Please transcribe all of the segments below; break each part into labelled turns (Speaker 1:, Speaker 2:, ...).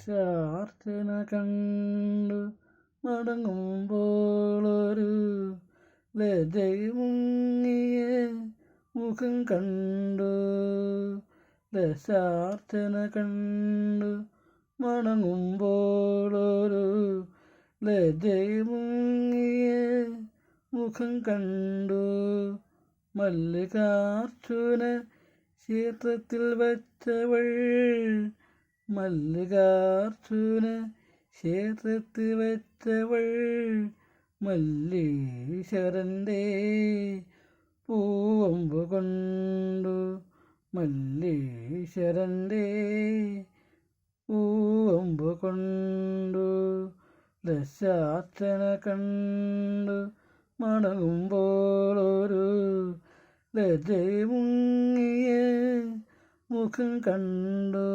Speaker 1: ദശാർച്ചന കണ്ടു മടങ്ങുമ്പോളൊരു ലജ്ജമുങ്ങിയ മുഖം കണ്ടു. ദശാർച്ചന കണ്ടു മടങ്ങുമ്പോളൊരു ലജ്ജമുങ്ങിയ മുഖം കണ്ടു. മല്ലികാർജുന ക്ഷേത്രത്തിൽ വച്ചവൾ, മല്ലികാർജുന ക്ഷേത്രത്തിൽ വച്ചവൾ മല്ലീശ്വരൻ്റെ പൂവമ്പു കൊണ്ടു. മല്ലീശ്വരൻ്റെ പൂവമ്പു കൊണ്ടു. ദശാർച്ചന കണ്ടു മടങ്ങുമ്പോളൊരു ലജ്ജമുങ്ങിയ മുഖം കണ്ടു.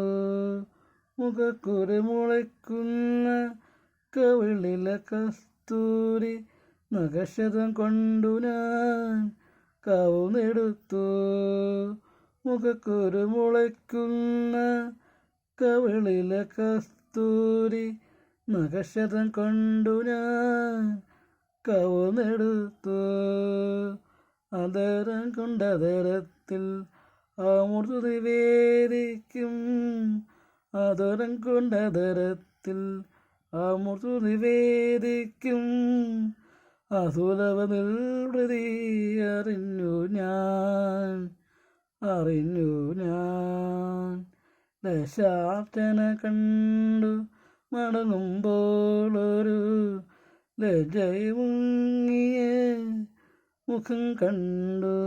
Speaker 1: മുഖക്കുരു മുളയ്ക്കുന്ന കവിളിലെ കസ്തൂരി നഖശതം കൊണ്ടു ഞാൻ കവുന്നെടുത്തു. മുഖക്കുരു മുളയ്ക്കുന്ന കവിളിലെ കസ്തൂരി നഖശതം കൊണ്ടു ഞാൻ കവുന്നെടുത്തു. അതരം കൊണ്ടതരത്തിൽ അമൃത നിവേദിക്കും. അതരം കൊണ്ടതരത്തിൽ അമൃത നിവേദിക്കും. അസുലഭ നിർവൃതി അറിഞ്ഞു ഞാൻ. ദശാർച്ചന കണ്ടു മടങ്ങുമ്പോളൊരു ലജ്ജമുങ്ങിയ മുഖം കണ്ടു.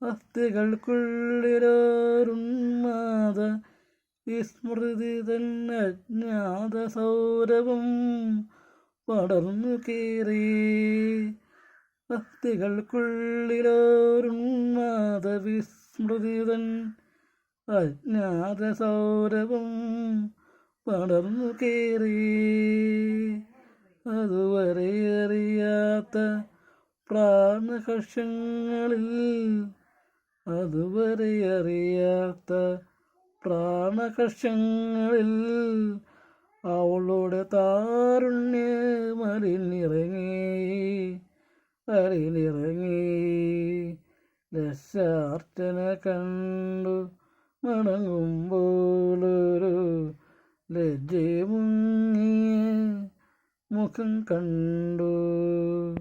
Speaker 1: അസ്ഥികൾക്കുള്ളിലോരുന്മാദ വിസ്മൃതി തന്നെ അജ്ഞാത സൗരഭം പടർന്നു കയറി. അസ്ഥികൾക്കുള്ളിലോരുന്മാദ വിസ്മൃതി തൻ അജ്ഞാത സൗരഭം പടർന്നു കയറി. അതുവരെ അറിയാത്ത പ്രാണകർഷങ്ങളിൽ, അതുവരെ അറിയാത്ത പ്രാണകർഷങ്ങളിൽ അവളുടെ താരുണ്യമറിഞ്ഞിറങ്ങി. ദശാർച്ചന കണ്ടു മടങ്ങുമ്പോളൊരു ലജ്ജമുങ്ങിയ മുഖം കണ്ടു.